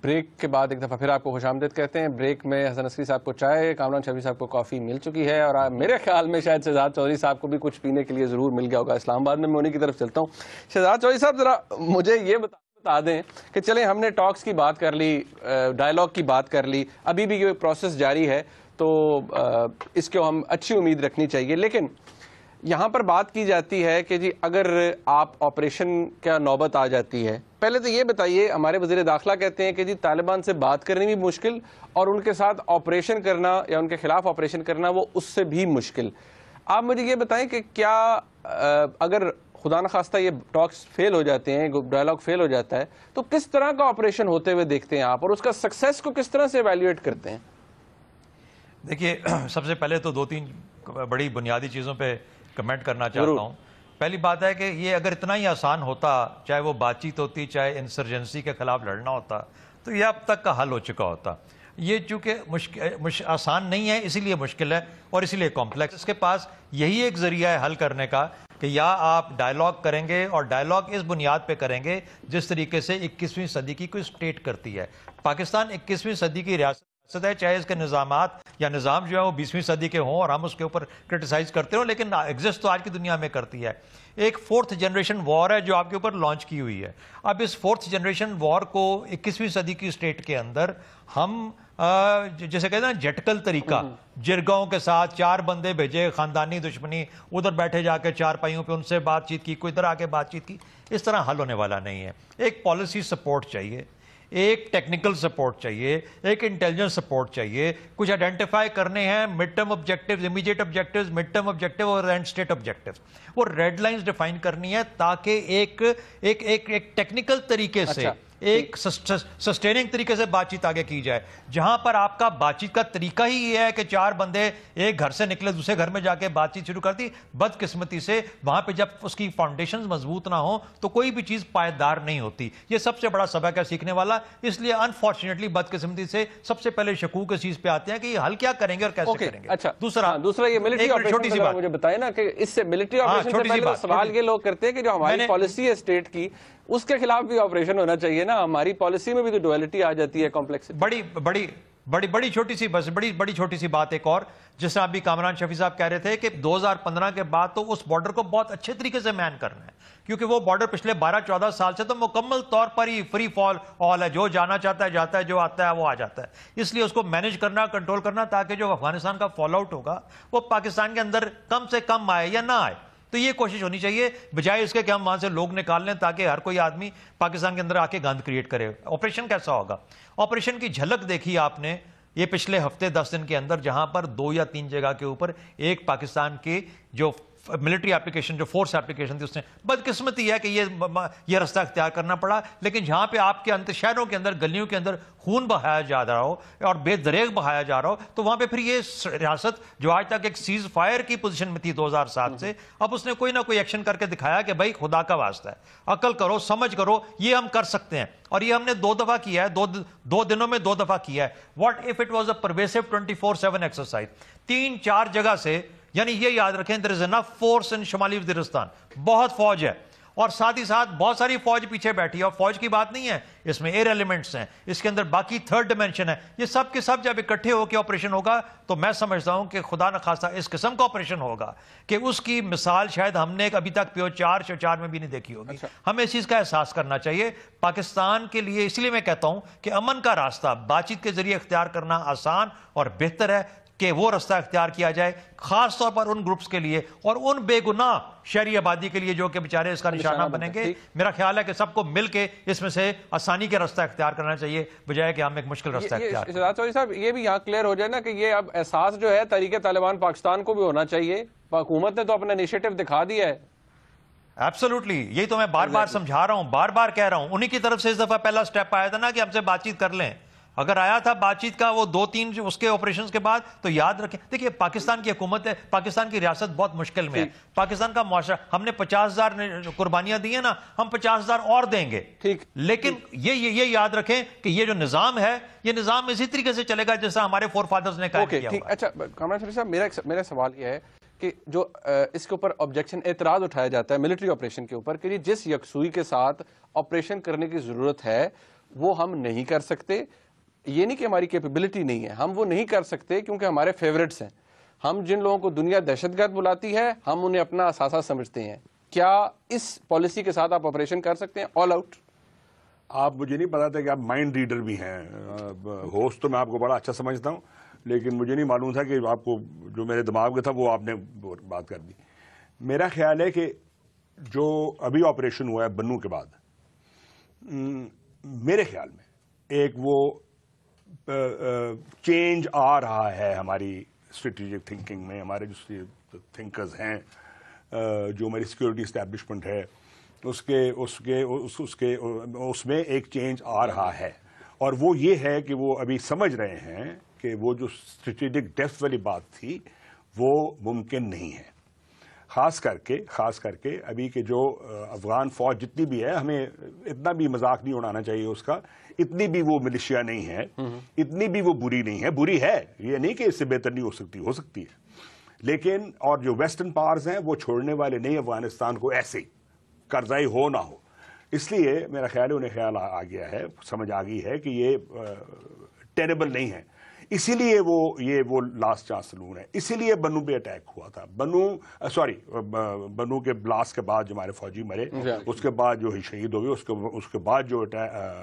Break کے بعد ایک دفعہ پھر آپ کو خوش آمدید کہتے ہیں. بریک میں حسن عسکری صاحب کو چائے, کامران شفیع صاحب کو کافی مل چکی ہے, اور میرے خیال میں شاید شہزاد چودھری صاحب کو بھی کچھ پینے کے لیے ضرور مل گیا ہوگا اسلام آباد میں. میں انہیں کی طرف چلتا ہوں. شہزاد چودھری صاحب ذرا مجھے یہ بتا دیں کہ چلیں ہم نے ٹاکس کی بات کر لی, ڈائلاگ کی بات کر لی, ابھی بھی یہ پروسیس جاری ہے تو اس کو ہم اچھی امید رکھنی چاہیے, لیکن یہاں پر بات کی جاتی ہے کہ جی اگر آپ آپریشن کا نوبت آ جاتی ہے, پہلے تو یہ بتائیے, ہمارے وزیر داخلہ کہتے ہیں کہ جی طالبان سے بات کرنی بھی مشکل اور ان کے ساتھ آپریشن کرنا یا ان کے خلاف آپریشن کرنا وہ اس سے بھی مشکل. آپ مجھے یہ بتائیں کہ کیا اگر خدا نخواستہ یہ ٹاکس فیل ہو جاتے ہیں, ڈائلاگ فیل ہو جاتا ہے, تو کس طرح کا آپریشن ہوتے ہوئے دیکھتے ہیں آپ, اور اس کا سکسیس کو کس طرح سے ایویلیویٹ کرتے ہیں؟ دیکھیے, سب سے پہلے تو دو تین بڑی بنیادی چیزوں پہ کمنٹ کرنا چاہتا ہوں. پہلی بات ہے کہ یہ اگر اتنا ہی آسان ہوتا, چاہے وہ بات چیت ہوتی, چاہے انسرجنسی کے خلاف لڑنا ہوتا, تو یہ اب تک کا حل ہو چکا ہوتا. یہ چونکہ آسان نہیں ہے, اسی لیے مشکل ہے اور اسی لیے کمپلیکس. اس کے پاس یہی ایک ذریعہ ہے حل کرنے کا کہ یا آپ ڈائلاگ کریں گے, اور ڈائلاگ اس بنیاد پہ کریں گے جس طریقے سے 21ویں صدی کی کوئی اسٹیٹ کرتی ہے. پاکستان 21ویں صدی کی ریاست ہے, چاہے اس کے نظامات یا نظام جو ہے وہ 20ویں صدی کے ہوں اور ہم اس کے اوپر کرٹیسائز کرتے ہوں, لیکن ایگزسٹ تو آج کی دنیا میں کرتی ہے. ایک 4th جنریشن وار ہے جو آپ کے اوپر لانچ کی ہوئی ہے. اب اس 4th جنریشن وار کو 21ویں صدی کی اسٹیٹ کے اندر ہم جیسے کہتے ہیں جھٹکل طریقہ, جرگاؤں کے ساتھ 4 بندے بھیجے, خاندانی دشمنی, ادھر بیٹھے جا کے 4 پائیوں پہ ان سے بات چیت کی, کوئی ادھر آ کے بات چیت کی, اس طرح حل ہونے والا نہیں ہے. ایک پالیسی سپورٹ چاہیے, ایک ٹیکنیکل سپورٹ چاہیے, ایک انٹیلیجنس سپورٹ چاہیے. کچھ آئیڈینٹیفائی کرنے ہیں mid term objectives, immediate objectives, mid term objective اور اینڈ اسٹیٹ آبجیکٹیوز. وہ ریڈ لائنز ڈیفائن کرنی ہے تاکہ ایک ٹیکنیکل طریقے سے, ایک سسٹیننگ طریقے سے بات چیت آگے کی جائے, جہاں پر آپ کا بات چیت کا طریقہ ہی یہ ہے کہ 4 بندے ایک گھر سے نکلے دوسرے گھر میں جا کے بات چیت شروع کر دی. بدقسمتی سے وہاں پہ جب اس کی فاؤنڈیشنز مضبوط نہ ہوں تو کوئی بھی چیز پائیدار نہیں ہوتی. یہ سب سے بڑا سبق ہے سیکھنے والا. اس لیے انفارچونیٹلی بدقسمتی سے سب سے پہلے شکوک اس چیز پہ آتے ہیں کہ یہ حل کیا کریں گے اور کیسے کریں گے. اچھا, دوسرا یہ ملٹری آپریشن مجھے بتائیں نا کہ اس سے ملٹری آپریشن سے پہلے سوال یہ لوگ کرتے ہیں کہ جو ہماری پالیسی ہے اسٹیٹ کی, اس کے خلاف بھی آپریشن ہونا چاہیے نا. ہماری پالیسی میں بھی تو ڈویلٹی آ جاتی ہے, کمپلیکسٹی. بڑی چھوٹی سی بڑی چھوٹی سی بات ایک اور, جس طرح ابھی کامران شفیع صاحب کہہ رہے تھے کہ 2015 کے بعد تو اس بارڈر کو بہت اچھے طریقے سے مین کرنا ہے, کیونکہ وہ بارڈر پچھلے 12-14 سال سے تو مکمل طور پر ہی فری فال آل ہے, جو جانا چاہتا ہے جاتا ہے, جو آتا ہے وہ آ جاتا ہے. اس لیے اس کو مینیج کرنا, کنٹرول کرنا, تاکہ جو افغانستان کا فال آؤٹ ہوگا وہ پاکستان کے اندر کم سے کم آئے یا نہ آئے. تو یہ کوشش ہونی چاہیے, بجائے اس کے کہ ہم وہاں سے لوگ نکال لیں تاکہ ہر کوئی آدمی پاکستان کے اندر آ کے گند کریٹ کرے. آپریشن کیسا ہوگا؟ آپریشن کی جھلک دیکھی آپ نے یہ پچھلے ہفتے 10 دن کے اندر, جہاں پر 2 یا 3 جگہ کے اوپر ایک پاکستان کی جو ملٹری اپلیکیشن, جو فورس اپلیکیشن تھی, اس نے بدقسمتی ہے کہ یہ رستہ اختیار کرنا پڑا. لیکن جہاں پہ آپ کے شہروں کے اندر, گلیوں کے اندر خون بہایا جا رہا ہو اور بے دریغ بہایا جا رہا ہو, تو وہاں پہ پھر یہ ریاست جو آج تک ایک سیز فائر کی پوزیشن میں تھی 2007 سے, اب اس نے کوئی نہ کوئی ایکشن کر کے دکھایا کہ بھائی خدا کا واسطہ ہے, عقل کرو, سمجھ کرو, یہ ہم کر سکتے ہیں. اور یہ ہم نے 2 دفعہ کیا ہے, 2 دنوں میں 2 دفعہ کیا ہے. What if it was a پرویسو 24/7 exercise. 3-4 جگہ سے, یعنی یہ یاد رکھیں there is enough force in شمالی وزیرستان, بہت فوج ہے, اور ساتھ ہی ساتھ بہت ساری فوج پیچھے بیٹھی ہے. اور فوج کی بات نہیں ہے, اس میں ایئر ایلیمنٹس ہیں, اس کے اندر باقی 3rd ڈیمنشن ہے. یہ سب کے سب جب اکٹھے ہو کے آپریشن ہوگا تو میں سمجھتا ہوں کہ خدا نخواستہ اس قسم کا آپریشن ہوگا کہ اس کی مثال شاید ہم نے ابھی تک PO4 میں بھی نہیں دیکھی ہوگی. ہمیں اس چیز کا احساس کرنا چاہیے پاکستان کے لیے. اس لیے میں کہتا ہوں کہ امن کا راستہ بات چیت کے ذریعے اختیار کرنا آسان اور بہتر ہے کہ وہ راستہ اختیار کیا جائے, خاص طور پر ان گروپس کے لیے اور ان بے گناہ شہری آبادی کے لیے جو کہ بیچارے اس کا نشانہ بنیں گے. میرا خیال ہے کہ سب کو مل کے اس میں سے آسانی کے راستہ اختیار کرنا چاہیے, بجائے کہ ہم ایک مشکل راستہ اختیار کریں. شہزاد چودھری صاحب, یہ بھی یہاں کلیئر ہو جائے نا کہ یہ اب احساس جو ہے تحریک طالبان پاکستان کو بھی ہونا چاہیے. حکومت نے تو اپنا انیشیٹو دکھا دیا ہے. ایبسولوٹلی, یہی تو میں بار بار سمجھا رہا ہوں, بار بار کہہ رہا ہوں. انہی کی طرف سے اس دفعہ پہلا سٹیپ آیا تھا نا کہ ہم سے بات چیت کر لیں. اگر آیا تھا بات چیت کا وہ 2-3 اس کے آپریشنز کے بعد, تو یاد رکھیں, دیکھیے پاکستان کی حکومت ہے, پاکستان کی ریاست بہت مشکل میں ہے. پاکستان کا معاشرہ, ہم نے 50,000 قربانیاں دی ہیں نا, ہم 50,000 اور دیں گے. لیکن یہ یاد رکھیں کہ یہ جو نظام ہے, یہ نظام اسی طریقے سے چلے گا جیسا ہمارے فور فادرز نے قائم کیا ہوا. اچھا کامران شفیع صاحب, میرا سوال یہ ہے کہ جو اس کے اوپر آبجیکشن, اعتراض اٹھایا جاتا ہے ملٹری آپریشن کے اوپر کہ جس یکسوئی کے ساتھ آپریشن کرنے کی ضرورت ہے وہ ہم نہیں کر سکتے. یہ نہیں کہ ہماری کیپیبلٹی نہیں ہے, ہم وہ نہیں کر سکتے کیونکہ ہمارے فیوریٹس ہیں. ہم جن لوگوں کو دنیا دہشت گرد بلاتی ہے ہم انہیں اپنا اثاثہ سمجھتے ہیں. کیا اس پالیسی کے ساتھ آپ آپریشن کر سکتے ہیں آل آؤٹ؟ آپ مجھے نہیں پتا تھا کہ آپ مائنڈ ریڈر بھی ہیں. ہوسٹ تو میں آپ کو بڑا اچھا سمجھتا ہوں, لیکن مجھے نہیں معلوم تھا کہ آپ کو جو میرے دماغ میں تھا وہ آپ نے بات کر دی. میرا خیال ہے کہ جو ابھی آپریشن ہوا ہے بنو کے بعد, میرے خیال میں ایک وہ چینج آ رہا ہے ہماری اسٹریٹجک تھنکنگ میں. ہمارے جو تھنکرز ہیں, جو ہماری سیکورٹی اسٹیبلشمنٹ ہے, اس میں ایک چینج آ رہا ہے. اور وہ یہ ہے کہ وہ ابھی سمجھ رہے ہیں کہ وہ جو اسٹریٹجک ڈیپتھ والی بات تھی وہ ممکن نہیں ہے. خاص کر کے ابھی کے جو افغان فوج جتنی بھی ہے, ہمیں اتنا بھی مذاق نہیں اڑانا چاہیے اس کا. اتنی بھی وہ ملیشیا نہیں ہے, اتنی بھی وہ بری نہیں ہے. بری ہے, یہ نہیں کہ اس سے بہتر نہیں ہو سکتی ہے, لیکن اور جو ویسٹرن پاورز ہیں وہ چھوڑنے والے نہیں افغانستان کو ایسے قرضائی ہو نہ ہو. اس لیے میرا خیال ہے انہیں خیال آ گیا ہے, سمجھ آ گئی ہے کہ یہ ٹیریبل نہیں ہے. اسی لیے وہ لاسٹ چانس سلون ہے. اسی لیے بنو پہ اٹیک ہوا تھا. بنو کے بلاسٹ کے بعد جو ہمارے فوجی مرے, اس کے بعد جو شہید ہوئے, اس کے بعد جو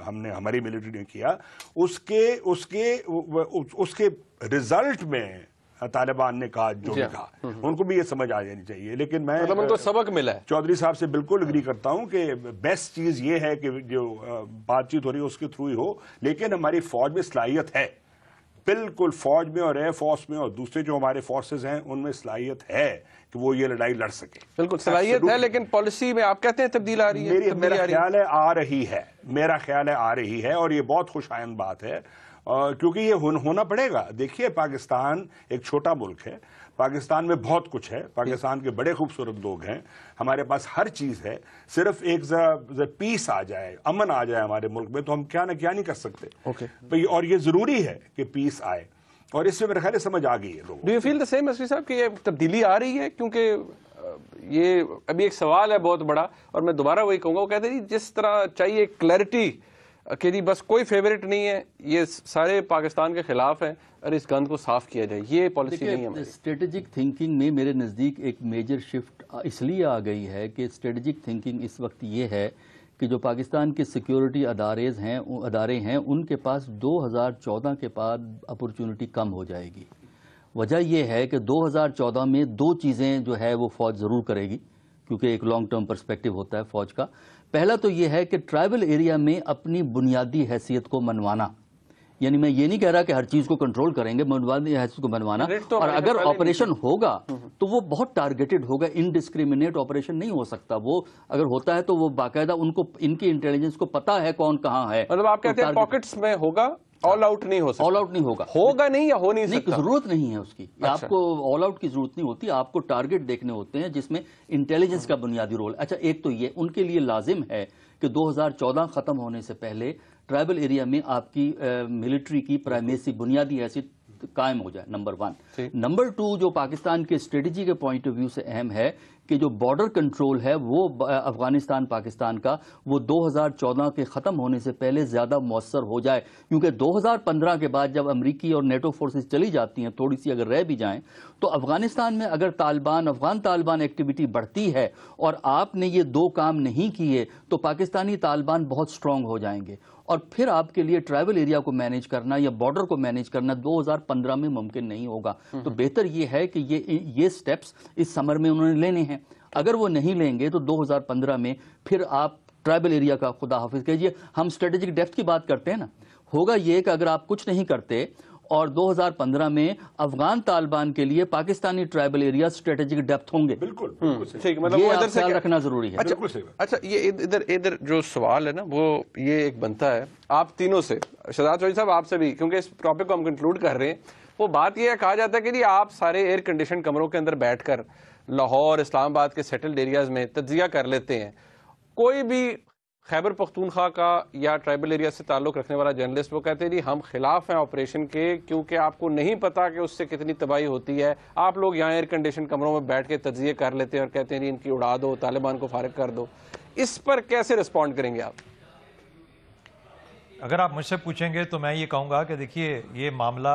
ہماری ملٹری نے کیا, اس کے رزلٹ میں طالبان نے کہا جو بھی کہا, ان کو بھی یہ سمجھ آ جانی چاہیے. لیکن میں ان کو سبق ملا ہے. چودھری صاحب سے بالکل اگری کرتا ہوں کہ بیسٹ چیز یہ ہے کہ جو بات چیت ہو رہی ہے اس کے تھرو ہی ہو, لیکن ہماری فوج میں صلاحیت ہے, بالکل فوج میں اور ایئر فورس میں اور دوسرے جو ہمارے فورسز ہیں ان میں صلاحیت ہے کہ وہ یہ لڑائی لڑ سکے. بالکل صلاحیت ہے, لیکن پالیسی میں آپ کہتے ہیں تبدیل آ رہی ہے. میرا خیال ہے آ رہی ہے, اور یہ بہت خوش آئند بات ہے, کیونکہ یہ ہونا پڑے گا. دیکھیے پاکستان ایک چھوٹا ملک ہے, پاکستان میں بہت کچھ ہے, پاکستان کے بڑے خوبصورت لوگ ہیں, ہمارے پاس ہر چیز ہے. صرف ایک پیس آ جائے, امن آ جائے ہمارے ملک میں, تو ہم کیا نہ کیا نہیں کر سکتے. اور یہ ضروری ہے کہ پیس آئے, اور اس سے میرے خیال سمجھ آ گئی ہے لوگوں. Do you feel the same Asfi صاحب کہ یہ تبدیلی آ رہی ہے؟ کیونکہ یہ ابھی ایک سوال ہے بہت بڑا, اور میں دوبارہ وہی کہوں گا, وہ کہتے ہیں جس طرح چاہیے کلیئرٹی کہ جی بس کوئی فیوریٹ نہیں ہے, یہ سارے پاکستان کے خلاف ہیں, اور اس گند کو صاف کیا جائے, یہ پالیسی نہیں ہے. اسٹریٹجک تھنکنگ میں میرے نزدیک ایک میجر شفٹ اس لیے آ گئی ہے کہ اسٹریٹجک تھنکنگ اس وقت یہ ہے کہ جو پاکستان کے سیکیورٹی ادارے ہیں ان کے پاس 2014 کے بعد اپرچونٹی کم ہو جائے گی. وجہ یہ ہے کہ 2014 میں دو چیزیں جو ہے وہ فوج ضرور کرے گی, کیونکہ ایک لانگ ٹرم پرسپیکٹو ہوتا ہے فوج کا. پہلا تو یہ ہے کہ ٹرائبل ایریا میں اپنی بنیادی حیثیت کو منوانا, یعنی میں یہ نہیں کہہ رہا کہ ہر چیز کو کنٹرول کریں گے, بنیادی حیثیت کو منوانا. اور اگر آپریشن ہوگا تو وہ بہت ٹارگیٹڈ ہوگا, انڈسکریمنیٹ آپریشن نہیں ہو سکتا. وہ اگر ہوتا ہے تو وہ باقاعدہ ان کی انٹیلیجنس کو پتا ہے کون کہاں ہے. مطلب آپ کہتے ہیں پاکٹس میں ہوگا, آل آؤٹ نہیں ہو سکتا. آل آؤٹ نہیں ہوگا, ہوگا نہیں یا ہو نہیں سکتا, ضرورت نہیں ہے اس کی. آپ کو آل آؤٹ کی ضرورت نہیں ہوتی, آپ کو ٹارگیٹ دیکھنے ہوتے ہیں جس میں انٹیلیجنس کا بنیادی رول. اچھا, ایک تو یہ ان کے لیے لازم ہے کہ 2014 ختم ہونے سے پہلے ٹرائبل ایریا میں آپ کی ملٹری کی پرائمیسی بنیادی حیثیت قائم ہو جائے, نمبر 1. نمبر 2, جو پاکستان کے اسٹریٹجی کے پوائنٹ آف ویو سے اہم ہے کہ جو بارڈر کنٹرول ہے وہ افغانستان پاکستان کا, وہ 2014 کے ختم ہونے سے پہلے زیادہ مؤثر ہو جائے. کیونکہ 2015 کے بعد جب امریکی اور نیٹو فورسز چلی جاتی ہیں, تھوڑی سی اگر رہ بھی جائیں, تو افغانستان میں اگر افغان طالبان ایکٹیویٹی بڑھتی ہے اور آپ نے یہ دو کام نہیں کیے تو پاکستانی طالبان بہت سٹرونگ ہو جائیں گے, اور پھر آپ کے لیے ٹرائبل ایریا کو مینیج کرنا یا بارڈر کو مینیج کرنا 2015 میں ممکن نہیں ہوگا. تو بہتر یہ ہے کہ یہ سٹیپس اس سمر میں انہوں نے لینے ہیں. اگر وہ نہیں لیں گے تو 2015 میں پھر آپ ٹرائبل ایریا کا خدا حافظ کہیے. ہم اسٹریٹجک ڈیپتھ کی بات کرتے ہیں نا, ہوگا یہ کہ اگر آپ کچھ نہیں کرتے اور 2015 میں افغان طالبان کے لیے Pakistani tribal area strategic depth ہوں گے. بالکل یہ خیال رکھنا ضروری ہے. اچھا, یہ ادھر جو سوال ہے نا وہ یہ ایک بنتا ہے آپ تینوں سے, شہزاد چودھری صاحب آپ سے بھی, کیونکہ اس ٹاپک کو ہم کنکلوڈ کر رہے ہیں. وہ بات یہ ہے, کہا جاتا ہے کہ جی آپ سارے ایئر کنڈیشن کمروں کے اندر بیٹھ کر لاہور, اسلام آباد کے سیٹلڈ ایریاز میں تجزیہ کر لیتے ہیں. کوئی بھی خیبر پختونخوا کا یا ٹرائبل ایریا سے تعلق رکھنے والا جرنلسٹ وہ کہتے ہیں جی ہم خلاف ہیں آپریشن کے, کیونکہ آپ کو نہیں پتا کہ اس سے کتنی تباہی ہوتی ہے. آپ لوگ یہاں ایئر کنڈیشن کمروں میں بیٹھ کے تجزیے کر لیتے ہیں اور کہتے ہیں جی ان کی اڑا دو, طالبان کو فارغ کر دو. اس پر کیسے رسپونڈ کریں گے آپ؟ اگر آپ مجھ سے پوچھیں گے تو میں یہ کہوں گا کہ دیکھیے یہ معاملہ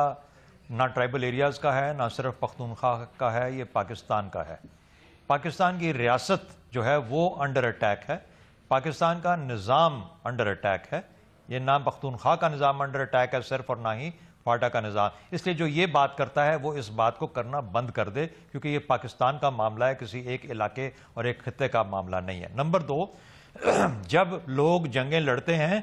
نہ ٹرائبل ایریاز کا ہے، نہ صرف پختونخوا کا ہے، یہ پاکستان کا ہے۔ پاکستان کی ریاست جو ہے وہ انڈر اٹیک ہے، پاکستان کا نظام انڈر اٹیک ہے، یہ نہ پختونخوا کا نظام انڈر اٹیک ہے صرف، اور نہ ہی فاٹا کا نظام۔ اس لیے جو یہ بات کرتا ہے وہ اس بات کو کرنا بند کر دے، کیونکہ یہ پاکستان کا معاملہ ہے، کسی ایک علاقے اور ایک خطے کا معاملہ نہیں ہے۔ نمبر 2، جب لوگ جنگیں لڑتے ہیں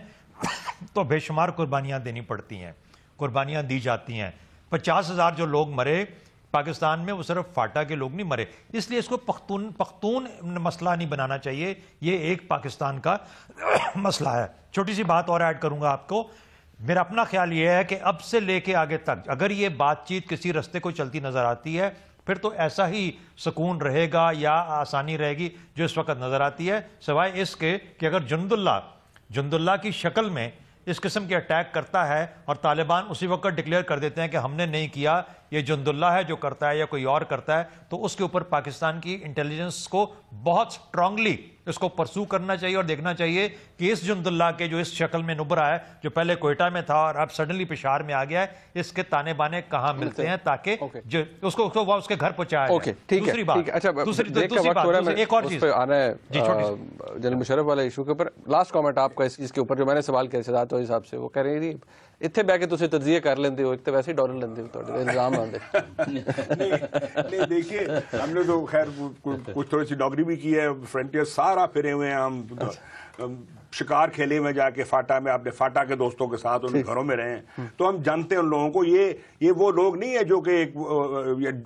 تو بے شمار قربانیاں دینی پڑتی ہیں، قربانیاں دی جاتی ہیں۔ 50,000 جو لوگ مرے پاکستان میں وہ صرف فاٹا کے لوگ نہیں مرے، اس لیے اس کو پختون مسئلہ نہیں بنانا چاہیے، یہ ایک پاکستان کا مسئلہ ہے۔ چھوٹی سی بات اور ایڈ کروں گا آپ کو، میرا اپنا خیال یہ ہے کہ اب سے لے کے آگے تک اگر یہ بات چیت کسی رستے کو چلتی نظر آتی ہے پھر تو ایسا ہی سکون رہے گا یا آسانی رہے گی جو اس وقت نظر آتی ہے، سوائے اس کے کہ اگر جند اللہ کی شکل میں اس قسم کے اٹیک کرتا ہے اور طالبان اسی وقت ڈکلیئر کر دیتے ہیں کہ ہم نے نہیں کیا، یہ جند اللہ ہے جو کرتا ہے یا کوئی اور کرتا ہے، تو اس کے اوپر پاکستان کی انٹیلیجنس کو بہت سٹرونگلی اس کو پرسو کرنا چاہیے اور دیکھنا چاہیے کہ اس جند اللہ کے جو اس شکل میں نبرا ہے، جو پہلے کوئٹہ میں تھا اور اب سڈنلی پشاور میں آ گیا ہے، اس کے تانے بانے کہاں ملتے ہیں تاکہ اس کو اس کے گھر پہنچایا جائے۔ دوسری بات، ایک اور چیز جنرل مشرف والے ایشو کے اوپر لاسٹ کامنٹ آپ کا اس چیز کے اوپر جو میں نے سوال کیا شہزاد چودھری صاحب سے، وہ کہہ رہی تھی اتنے بہ کے تجھے تجزیہ کر لیندے ہو، ایک تو ویسے ہی ڈالر لیندے ہو، الزام آندے۔ نہیں دیکھیے، ہم نے تو خیر کچھ تھوڑی سی ڈاگری بھی کی ہے، فرنٹیئر سارا پھرے ہوئے ہیں ہم، شکار کھیلے میں جا کے فاٹا میں، اپنے فاٹا کے دوستوں کے ساتھ ان گھروں میں رہے ہیں، تو ہم جانتے ہیں ان لوگوں کو۔ یہ وہ لوگ نہیں ہیں جو کہ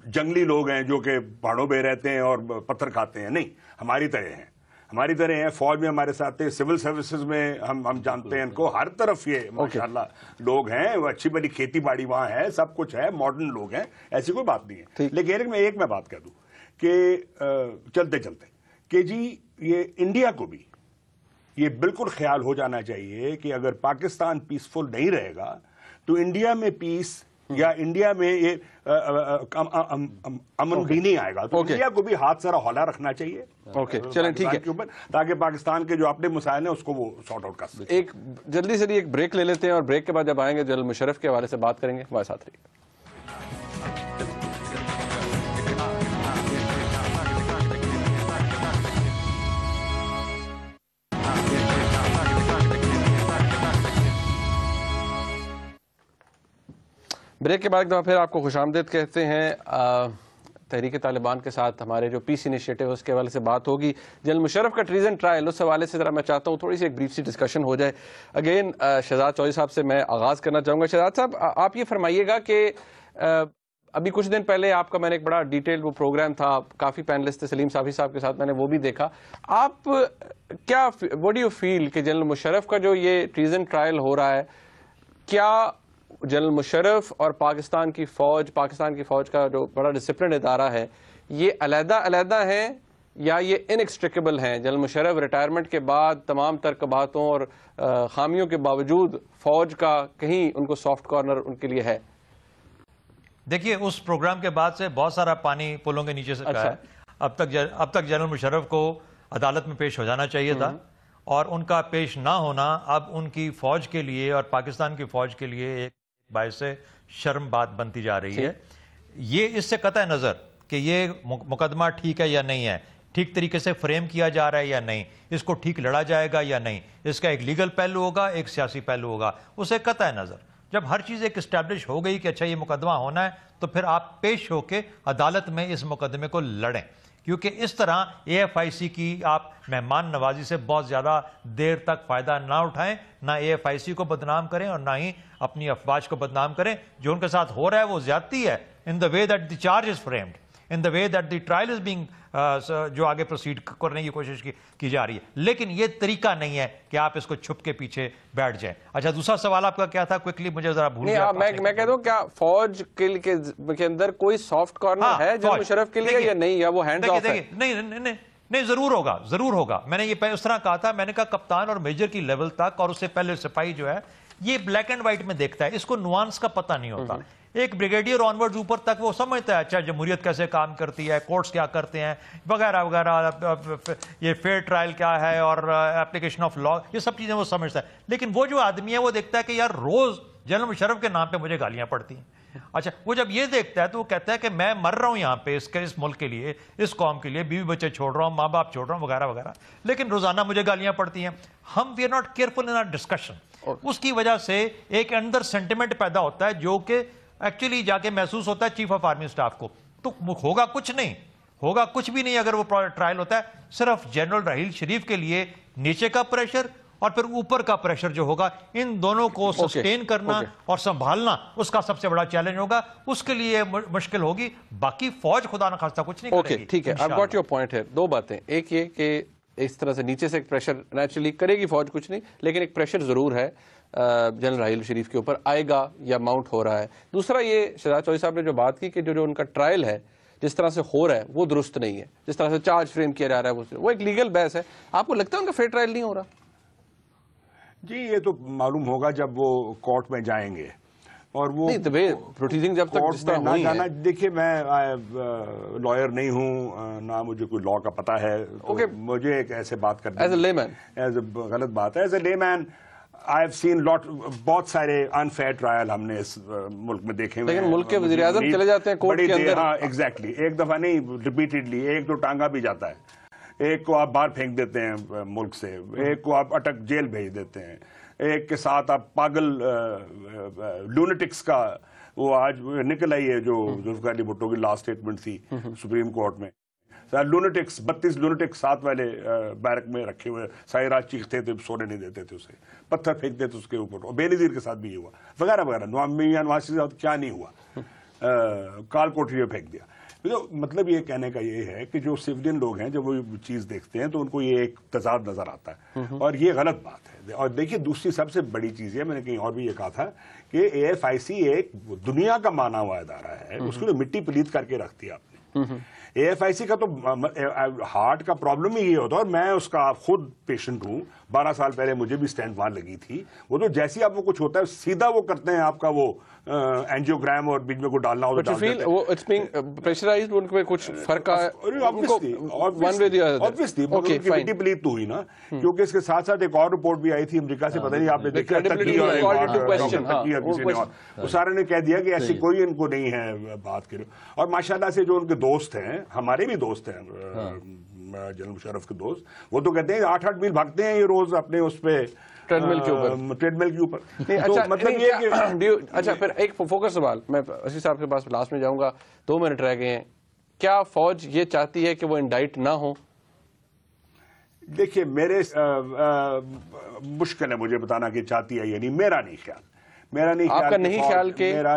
جنگلی لوگ ہیں جو کہ پہاڑوں پہ رہتے ہیں اور پتھر کھاتے ہیں، نہیں، ہماری طرح ہیں، ہماری طرح ہیں، فوج میں ہمارے ساتھ ہیں، سول سروسز میں ہم جانتے ہیں ان کو، ہر طرف یہ ماشاءاللہ لوگ ہیں، اچھی بڑی کھیتی باڑی وہاں ہے، سب کچھ ہے، ماڈرن لوگ ہیں، ایسی کوئی بات نہیں ہے۔ لیکن میں بات کہہ دوں کہ چلتے چلتے کہ جی یہ انڈیا کو بھی یہ بالکل خیال ہو جانا چاہیے کہ اگر پاکستان پیسفل نہیں رہے گا تو انڈیا میں پیس یا انڈیا میں یہ امن بھی نہیں آئے گا، تو انڈیا کو بھی ہاتھ سارا ہولا رکھنا چاہیے چلیں ٹھیک ہے، تاکہ پاکستان کے جو اپنے مسائل ہیں اس کو وہ سارٹ آؤٹ کر سکیں۔ ایک جلدی سے ایک بریک لے لیتے ہیں اور بریک کے بعد جب آئیں گے جنرل مشرف کے حوالے سے بات کریں گے، ہمارے ساتھ رہیے۔ بریک کے بعد ایک دفعہ پھر آپ کو خوش آمدید کہتے ہیں۔ تحریک طالبان کے ساتھ ہمارے جو پیس انیشیٹو اس کے حوالے سے بات ہوگی، جنرل مشرف کا ٹریزن ٹرائل، اس حوالے سے ذرا میں چاہتا ہوں تھوڑی سی ایک بریف سی ڈسکشن ہو جائے۔ اگین شہزاد چودھری صاحب سے میں آغاز کرنا چاہوں گا۔ شہزاد صاحب آپ یہ فرمائیے گا کہ ابھی کچھ دن پہلے آپ کا میں نے ایک بڑا ڈیٹیل وہ پروگرام تھا، کافی پینلسٹ تھے، سلیم صافی صاحب کے ساتھ، میں نے وہ بھی دیکھا۔ آپ کیا وٹ ڈو یو فیل کہ جنرل مشرف کا جو یہ ٹریزن ٹرائل ہو رہا ہے، کیا جنرل مشرف اور پاکستان کی فوج کا جو بڑا ڈسپلن ادارہ ہے، یہ علیحدہ ہیں یا یہ انیکسٹریکیبل ہیں؟ جنرل مشرف ریٹائرمنٹ کے بعد تمام تر کباہتوں اور خامیوں کے باوجود فوج کا کہیں ان کو سافٹ کارنر ان کے لیے ہے؟ دیکھیے، اس پروگرام کے بعد سے بہت سارا پانی پلوں کے نیچے سے گیا ہے۔ اب تک جنرل مشرف کو عدالت میں پیش ہو جانا چاہیے تھا، اور ان کا پیش نہ ہونا اب ان کی فوج کے لیے اور پاکستان کی فوج کے لیے ایک باعث شرم بات بنتی جا رہی ہے۔ یہ اس سے قطع نظر کہ یہ مقدمہ ٹھیک ہے یا نہیں ہے، ٹھیک طریقے سے فریم کیا جا رہا ہے یا نہیں، اس کو ٹھیک لڑا جائے گا یا نہیں، اس کا ایک لیگل پہلو ہوگا، ایک سیاسی پہلو ہوگا، اسے قطع نظر جب ہر چیز ایک اسٹیبلش ہو گئی کہ اچھا یہ مقدمہ ہونا ہے، تو پھر آپ پیش ہو کے عدالت میں اس مقدمے کو لڑیں، کیونکہ اس طرح اے ایف آئی سی کی آپ مہمان نوازی سے بہت زیادہ دیر تک فائدہ نہ اٹھائیں، نہ اے ایف آئی سی کو بدنام کریں اور نہ ہی اپنی افواج کو بدنام کریں۔ جو ان کے ساتھ ہو رہا ہے وہ زیادتی ہے، in the way that the charge is framed, in the way that the trial is being جو آگے پروسیڈ کرنے کی کوشش کی جا رہی ہے، لیکن یہ طریقہ نہیں ہے کہ آپ اس کو چھپ کے پیچھے بیٹھ جائیں۔ اچھا، دوسرا سوال آپ کا کیا تھا؟ کوئکلی مجھے ذرا بھول گیا۔ میں کہتا ہوں کیا فوج کے اندر کوئی سافٹ کارنر ہے جنرل مشرف کے لیے یا نہیں، یا وہ ہینڈ آف ہے؟ نہیں، ضرور ہوگا۔ میں نے یہ اس طرح کہا تھا، میں نے کہا کپتان اور میجر کی لیول تک، اور اس سے پہلے سپاہی جو ہے، یہ بلیک اینڈ وائٹ میں دیکھتا ہے, اس کو نوانس کا پتہ نہیں ہوتا. ایک بریگیڈیئر آنورڈ اوپر تک وہ سمجھتا ہے اچھا جمہوریت کیسے کام کرتی ہے, کورٹس کیا کرتے ہیں وغیرہ وغیرہ, یہ فیئر ٹرائل کیا ہے اور اپلیکیشن آف لا, یہ سب چیزیں وہ سمجھتا ہے. لیکن وہ جو آدمی ہے وہ دیکھتا ہے کہ یار روز جنرل مشرف کے نام پہ مجھے گالیاں پڑتی ہیں. اچھا وہ جب یہ دیکھتا ہے تو وہ کہتا ہے کہ میں مر رہا ہوں یہاں پہ اس ملک کے لیے, اس قوم کے لیے, بیوی بچے چھوڑ رہا ہوں, ماں باپ چھوڑ رہا ہوں وغیرہ وغیرہ, لیکن روزانہ مجھے گالیاں پڑتی ہیں. ہم we are not careful in our discussion. اس کی وجہ سے ایک اندر سینٹیمنٹ پیدا ہوتا ہے جو کہ ایکچولی جا کے محسوس ہوتا ہے چیف آف آرمی اسٹاف کو. تو ہوگا کچھ نہیں, ہوگا کچھ بھی نہیں اگر وہ ٹرائل ہوتا ہے. صرف جنرل راحیل شریف کے لیے نیچے کا پریشر اور پھر اوپر کا پریشر جو ہوگا, ان دونوں کو سسٹین کرنا اور سنبھالنا اس کا سب سے بڑا چیلنج ہوگا. اس کے لیے مشکل ہوگی, باقی فوج خدا نخواستہ کچھ نہیں کرے گی. ٹھیک ہے, I've got your point here. دو باتیں, ایک یہ کہ اس طرح سے نیچے سے ایک پریشر نیچرلی کرے گی فوج کچھ نہیں, لیکن ایک پریشر ضرور ہے جنرل راحیل شریف کے اوپر, آئے گا یا ماؤنٹ ہو رہا ہے. دوسرا یہ شہزاد چودھری صاحب نے جو بات کی کہ جو ان کا ٹرائل ہے جس طرح سے ہو رہا ہے وہ درست نہیں ہے, جس طرح سے چارج فریم کیا جا رہا ہے وہ ایک لیگل بحث ہے. آپ کو لگتا ہے ان کا فیئر ٹرائل نہیں ہو رہا؟ جی یہ تو معلوم ہوگا جب وہ کورٹ میں جائیں گے, اور وہ پروسیڈنگ جب تک جس طرح ہوئی ہے. دیکھیے میں لائر نہیں ہوں, نہ مجھے کوئی لا کا پتہ ہے, مجھے ایک ایسے بات کرنا ایز اے لے مین غلط بات ہے. ایز اے لے مین آئی ہیو سین بہت سارے انفیئر ٹرائل ہم نے اس ملک میں دیکھے ہوئے. لیکن ملک کے وزیر اعظم چلے جاتے ہیں کورٹ کے اندر. ہاں ایگزیکٹلی, ایک دفعہ نہیں, ریپیٹڈلی, ایک دو ٹانگا بھی جاتا ہے. ایک کو آپ باہر پھینک دیتے ہیں ملک سے, ایک کو آپ اٹک جیل بھیج دیتے ہیں, ایک کے ساتھ آپ پاگل لونٹکس کا وہ آج نکل آئی ہے جو ذوالفقار علی بھٹو کی لاسٹ اسٹیٹمنٹ تھی سپریم کورٹ میں. لونٹکس 32 لونٹکس ساتھ والے بیرک میں رکھے ہوئے, ساری رات چیختے تھے, سونے نہیں دیتے تھے اسے, پتھر پھینکتے تھے اس کے اوپر. اور بے نظیر کے ساتھ بھی یہ ہوا وغیرہ وغیرہ. نواز شریف صاحب کیا نہیں ہوا, کال کوٹری میں پھینک دیا. مطلب یہ کہنے کا یہ ہے کہ جو سویلین لوگ ہیں جب وہ چیز دیکھتے ہیں تو ان کو یہ ایک تضاد نظر آتا ہے, اور یہ غلط بات ہے. اور دیکھیے دوسری سب سے بڑی چیز ہے, میں نے کہیں اور بھی یہ کہا تھا کہ AFIC ایک دنیا کا مانا ہوا ادارہ ہے, اس کو تو مٹی پلیت کر کے رکھ دیا آپ نے. AFIC کا تو ہارٹ کا پرابلم ہی یہ ہوتا ہے, اور میں اس کا خود پیشنٹ ہوں. 12 سال پہلے مجھے بھی اسٹینٹ وہاں لگی تھی. وہ تو جیسی آپ کو کچھ ہوتا ہے سیدھا وہ کرتے ہیں آپ کا وہ اینجیوگرام, اور بیچ میں کو ڈالنا ہو تو ان کو کچھ فرق مٹی پلیت تو ہوئی نا, کیونکہ اس کے ساتھ ساتھ ایک اور رپورٹ بھی آئی تھی امریکہ سے, پتہ نہیں آپ نے دیکھا, سارے نے کہہ دیا کہ ایسی کوئی ان کو نہیں ہے بات کرو. اور ماشاءاللہ سے جو ان کے دوست ہیں, ہمارے بھی دوست ہیں جنرل مشرف کے دوست, وہ تو کہتے ہیں 8-8 میل بھاگتے ہیں یہ روز اپنے اس پہ ٹریڈ مل کے اوپر. مطلب یہ اچھا پھر ایک فوکس سوال, میں اسی صاحب کے پاس لاسٹ میں جاؤں گا, 2 منٹ رہ گئے ہیں. کیا فوج یہ چاہتی ہے کہ وہ انڈائٹ نہ ہو؟ دیکھیے میرے مشکل ہے مجھے بتانا کہ چاہتی ہے یا نہیں. میرا نہیں خیال, میرا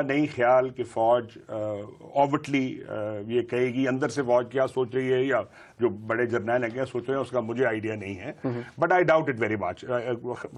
نہیں خیال کہ فوج اوورٹلی یہ کہے گی. اندر سے فوج کیا سوچ رہی ہے یا جو بڑے جرنیل ہیں کیا سوچ رہے ہیں, اس کا مجھے آئیڈیا نہیں ہے. But I doubt it very much,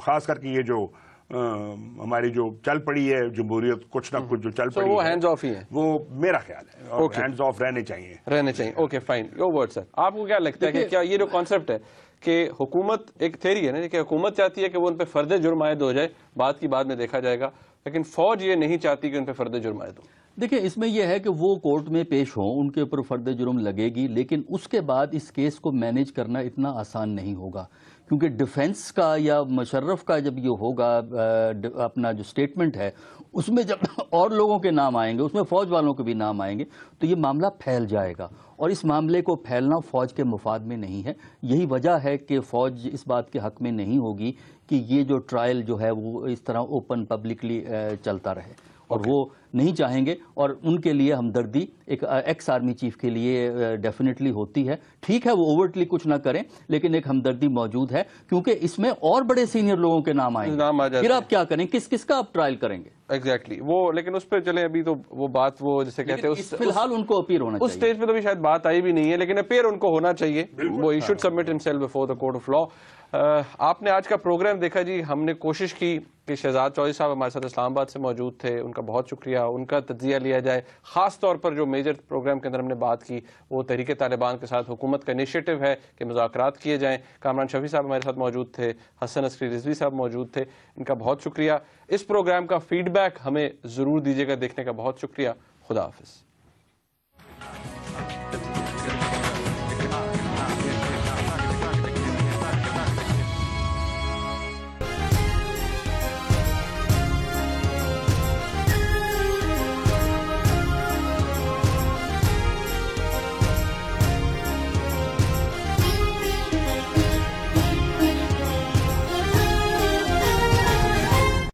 خاص کر کے یہ جو ہماری جو چل پڑی ہے جمہوریت, کچھ نہ کچھ جو چل پڑی وہ ہینڈز آف ہی ہے, وہ میرا خیال ہے, اور ہینڈز آف رہنے چاہیے. اوکے فائن, یور ورڈ سر. آپ کو کیا لگتا ہے کہ کیا یہ جو کانسیپٹ ہے کہ حکومت, ایک تھیوری ہے نا کہ حکومت چاہتی ہے کہ وہ ان پہ فرد جرم عائد ہو جائے, بات کی بعد میں دیکھا جائے گا, لیکن فوج یہ نہیں چاہتی کہ ان پہ فرد جرم عائد ہو؟ دیکھیں اس میں یہ ہے کہ وہ کورٹ میں پیش ہوں, ان کے اوپر فرد جرم لگے گی, لیکن اس کے بعد اس کیس کو مینیج کرنا اتنا آسان نہیں ہوگا, کیونکہ ڈیفنس کا یا مشرف کا جب یہ ہوگا اپنا جو سٹیٹمنٹ ہے اس میں جب اور لوگوں کے نام آئیں گے, اس میں فوج والوں کے بھی نام آئیں گے, تو یہ معاملہ پھیل جائے گا, اور اس معاملے کو پھیلنا فوج کے مفاد میں نہیں ہے. یہی وجہ ہے کہ فوج اس بات کے حق میں نہیں ہوگی کہ یہ جو ٹرائل جو ہے وہ اس طرح اوپن پبلکلی چلتا رہے, اور وہ نہیں چاہیں گے. اور ان کے لیے ہمدردی ایک ایکس آرمی چیف کے لیے ڈیفینیٹلی ہوتی ہے. ٹھیک ہے وہ اوورٹلی کچھ نہ کریں, لیکن ایک ہمدردی موجود ہے, کیونکہ اس میں اور بڑے سینئر لوگوں کے نام آئیں گے. پھر آپ کیا کریں, کس کا آپ ٹرائل کریں گے؟ ایگزیکٹلی وہ, لیکن اس پہ چلیں ابھی تو وہ بات وہ جسے کہتے ہیں فی الحال ان کو اپیئر ہونا چاہیے. اس سٹیج پہ تو بھی شاید بات آئی بھی نہیں ہے, لیکن اپیئر ان کو ہونا چاہیے. وہ should submit himself before the court of law. آپ نے آج کا پروگرام دیکھا جی, ہم نے کوشش کی کہ شہزاد چودھری صاحب ہمارے ساتھ اسلام آباد سے موجود تھے, ان کا بہت شکریہ. گیا ان کا تجزیہ لیا جائے. خاص طور پر جو میجر پروگرام کے اندر ہم نے بات کی وہ تحریک طالبان کے ساتھ حکومت کا انیشیٹو ہے کہ مذاکرات کیے جائیں. کامران شفیع صاحب ہمارے ساتھ موجود تھے, حسن عسکری رضوی صاحب موجود تھے, ان کا بہت شکریہ. اس پروگرام کا فیڈ بیک ہمیں ضرور دیجیے گا, دیکھنے کا بہت شکریہ. خدا حافظ.